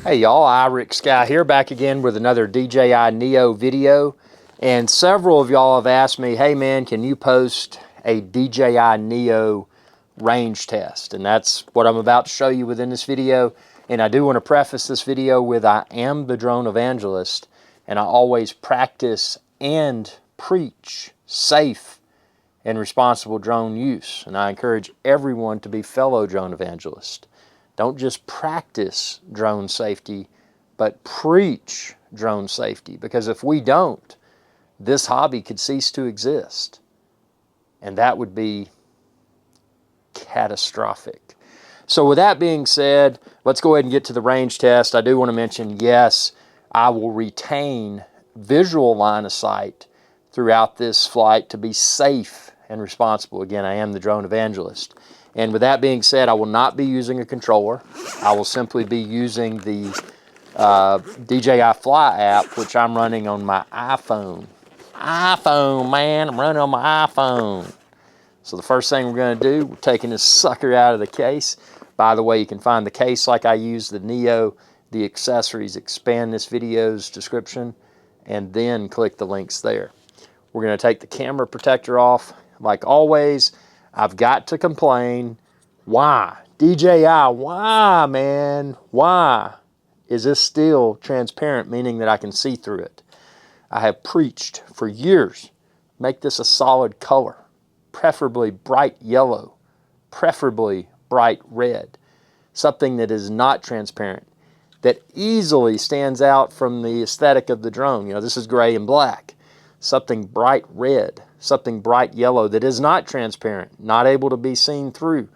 Hey y'all, iRick Sky here, back again with another DJI Neo video. And several of y'all have asked me, hey man, can you post a DJI Neo range test? And that's what I'm about to show you within this video. And I do want to preface this video with I am the drone evangelist, and I always practice and preach safe and responsible drone use. And I encourage everyone to be fellow drone evangelists. Don't just practice drone safety, but preach drone safety. Because if we don't, this hobby could cease to exist. And that would be catastrophic. So with that being said, let's go ahead and get to the range test. I do want to mention, yes, I will retain visual line of sight throughout this flight to be safe and responsible. Again, I am the drone evangelist. And with that being said, I will not be using a controller. I will simply be using the DJI Fly App, which I'm running on my iPhone. Man, I'm running on my iPhone. So the first thing we're going to do, we're taking this sucker out of the case. By the way, you can find the case like I use the Neo, the accessories, expand this video's description, and then click the links there. We're going to take the camera protector off. Like always, I've got to complain. Why? DJI, why, man? Why is this still transparent, meaning that I can see through it? I have preached for years, make this a solid color, preferably bright yellow, preferably bright red, something that is not transparent, that easily stands out from the aesthetic of the drone. You know, this is gray and black. Something bright red, something bright yellow that is not transparent, not able to be seen through,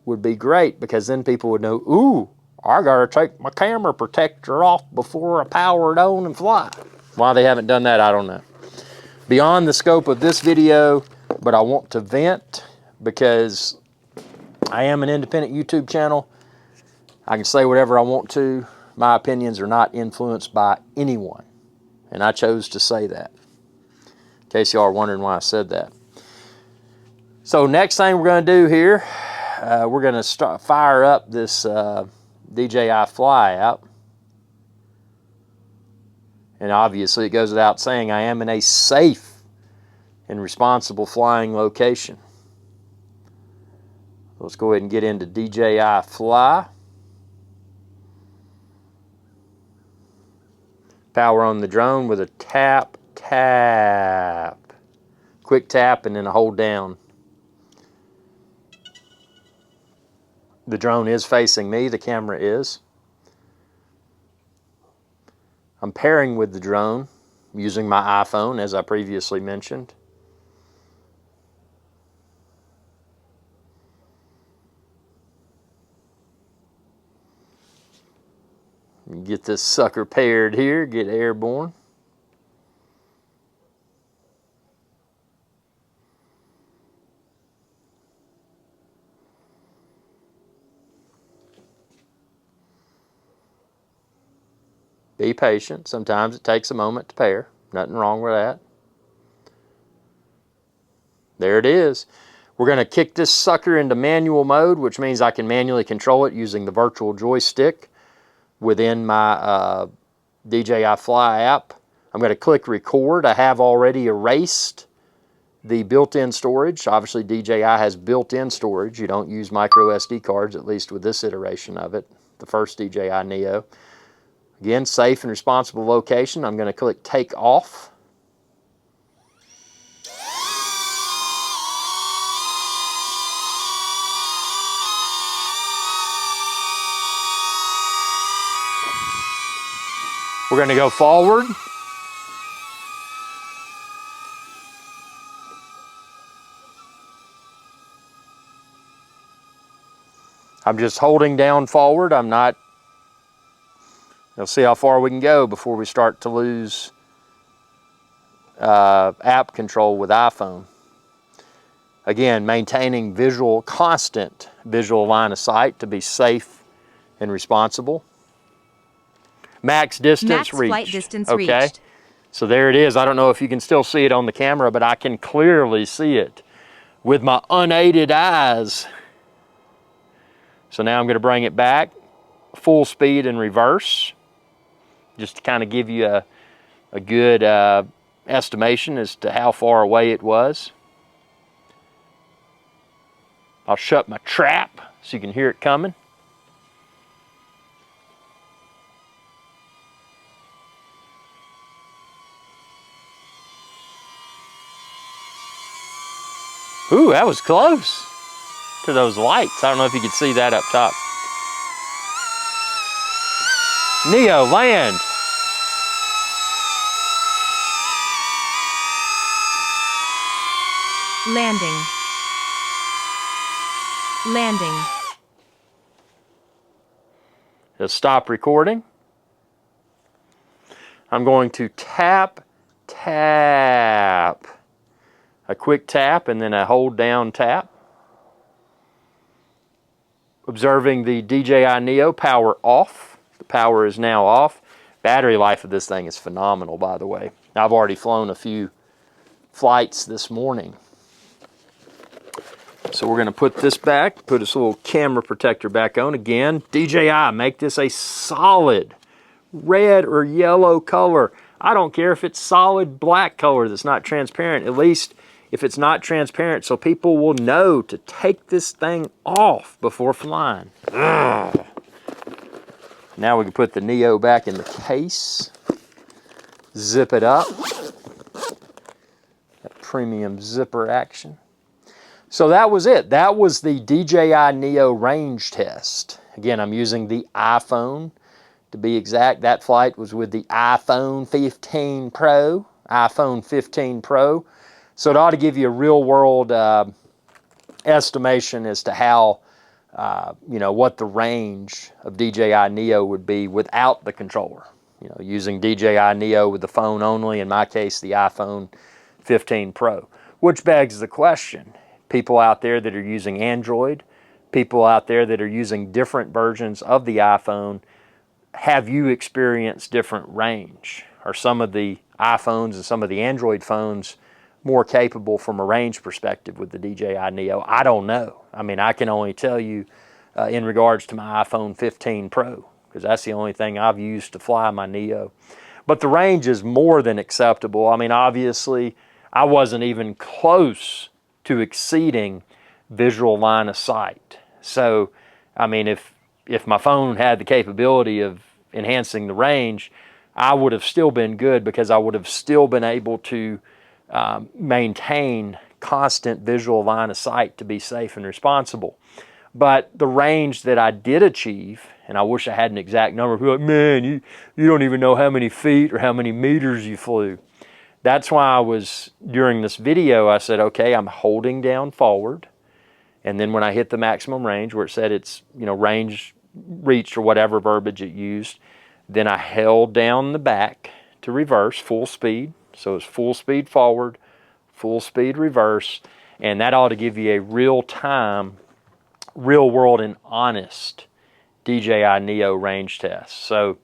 would be great, because then people would know, ooh, I gotta take my camera protector off before I power it on and fly. Why they haven't done that, I don't know. Beyond the scope of this video, but I want to vent because I am an independent YouTube channel. I can say whatever I want to. My opinions are not influenced by anyone, and I chose to say that. In case y'all are wondering why I said that. So next thing we're going to do here, we're going to fire up this DJI Fly App. And obviously it goes without saying I am in a safe and responsible flying location. Let's go ahead and get into DJI Fly. Power on the drone with a tap. Quick tap and then a hold down. The drone is facing me, the camera is. I'm pairing with the drone using my iPhone, as I previously mentioned. Get this sucker paired here, get airborne. Be patient. Sometimes it takes a moment to pair. Nothing wrong with that. There it is. We're going to kick this sucker into manual mode, which means I can manually control it using the virtual joystick within my DJI Fly app. I'm going to click record. I have already erased the built-in storage. Obviously DJI has built-in storage. You don't use micro SD cards, at least with this iteration of it, the first DJI Neo. Again, safe and responsible location. I'm going to click take off. We're going to go forward. I'm just holding down forward. I'm not. You'll see how far we can go before we start to lose app control with iPhone. Again, maintaining constant visual line of sight to be safe and responsible. Max distance reached. Flight distance okay. Reached. So there it is. I don't know if you can still see it on the camera, but I can clearly see it with my unaided eyes. So now I'm going to bring it back. full speed in reverse, just to kind of give you a good estimation as to how far away it was. I'll shut my trap so you can hear it coming. Ooh, that was close to those lights. I don't know if you could see that up top. Neo, land. Landing. Landing. Just stop recording. I'm going to tap. A quick tap and then a hold down tap. Observing the DJI Neo power off. The power is now off. Battery life of this thing is phenomenal, by the way. I've already flown a few flights this morning. So we're going to put this back, put this little camera protector back on. Again, DJI, make this a solid red or yellow color. I don't care if it's solid black color that's not transparent, at least if it's not transparent, so people will know to take this thing off before flying. Ugh. Now we can put the Neo back in the case, zip it up, that premium zipper action. So that was it. That was the DJI Neo Range Test. Again, I'm using the iPhone. To be exact, that flight was with the iPhone 15 Pro, iPhone 15 Pro. So it ought to give you a real-world estimation as to how, what the range of DJI Neo would be without the controller. Using DJI Neo with the phone only, in my case, the iPhone 15 Pro. Which begs the question, people out there that are using Android, people out there that are using different versions of the iPhone, have you experienced different range? Are some of the iPhones and some of the Android phones more capable from a range perspective with the DJI Neo? I don't know. I mean, I can only tell you in regards to my iPhone 15 Pro, because that's the only thing I've used to fly my Neo. But the range is more than acceptable. I mean, obviously, I wasn't even close to exceeding visual line of sight. So, I mean, if my phone had the capability of enhancing the range, I would have still been good, because I would have still been able to maintain constant visual line of sight to be safe and responsible. But the range that I did achieve, and I wish I had an exact number, people are like, man, you don't even know how many feet or how many meters you flew. That's why I was, during this video, I said, okay, I'm holding down forward. And then when I hit the maximum range, where it said it's, range reached or whatever verbiage it used, then I held down the back to reverse, full speed. So it's full speed forward, full speed reverse, and that ought to give you a real-time, real-world and honest DJI Neo range test. So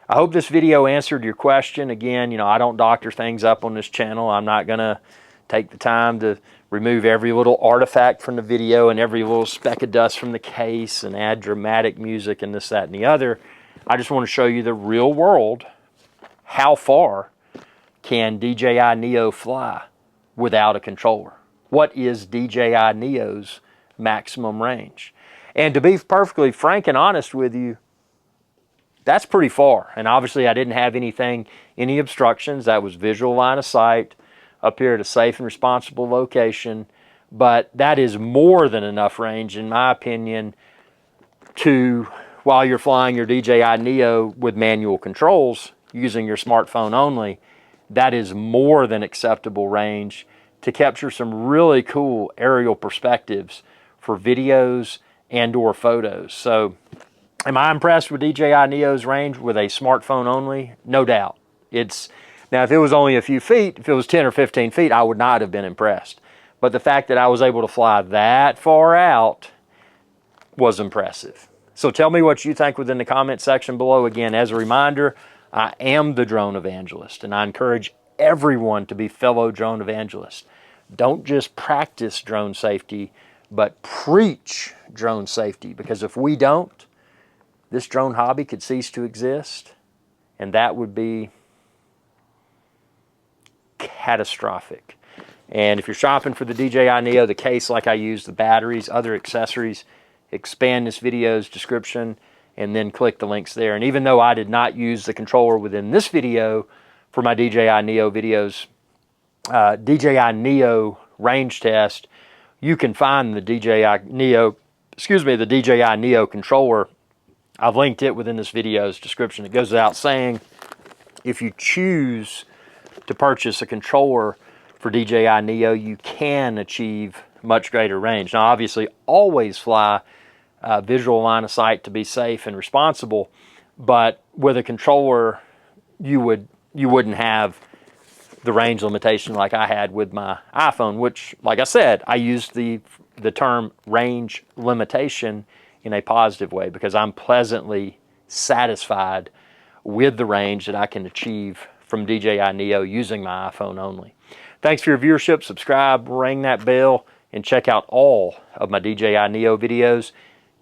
I hope this video answered your question. Again, I don't doctor things up on this channel. I'm not going to take the time to remove every little artifact from the video and every little speck of dust from the case and add dramatic music and this, that, and the other. I just want to show you the real world, how far can DJI Neo fly without a controller? What is DJI Neo's maximum range? And to be perfectly frank and honest with you, that's pretty far. And obviously I didn't have any obstructions. That was visual line of sight up here at a safe and responsible location. But that is more than enough range, in my opinion, to, while you're flying your DJI Neo with manual controls, using your smartphone only, that is more than acceptable range to capture some really cool aerial perspectives for videos and or photos. So am I impressed with DJI Neo's range with a smartphone only? No doubt. Now, if it was only a few feet, if it was 10 or 15 feet, I would not have been impressed. But the fact that I was able to fly that far out was impressive. So tell me what you think within the comment section below. Again, as a reminder, I am the drone evangelist, and I encourage everyone to be fellow drone evangelists. Don't just practice drone safety, but preach drone safety, because if we don't, this drone hobby could cease to exist, and that would be catastrophic. And if you're shopping for the DJI Neo, the case like I use, the batteries, other accessories, expand this video's description and then click the links there. And even though I did not use the controller within this video for my DJI Neo videos, DJI Neo Range Test, you can find the DJI Neo, the DJI Neo controller. I've linked it within this video's description. It goes without saying, if you choose to purchase a controller for DJI Neo, you can achieve much greater range. Now, obviously, always fly visual line of sight to be safe and responsible, but with a controller, you wouldn't have the range limitation like I had with my iPhone, which, like I said, I used the term range limitation in a positive way because I'm pleasantly satisfied with the range that I can achieve from DJI Neo using my iPhone only. Thanks for your viewership. Subscribe, ring that bell, and check out all of my DJI Neo videos.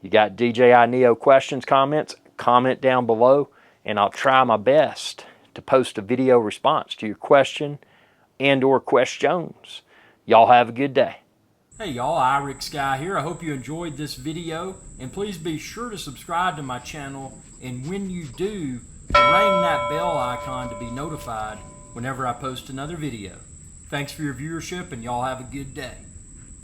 You got DJI Neo questions, comments, comment down below, and I'll try my best to post a video response to your question and or questions. Y'all have a good day. Hey y'all, iRick Guy here. I hope you enjoyed this video, and please be sure to subscribe to my channel, and when you do, ring that bell icon to be notified whenever I post another video. Thanks for your viewership, and y'all have a good day.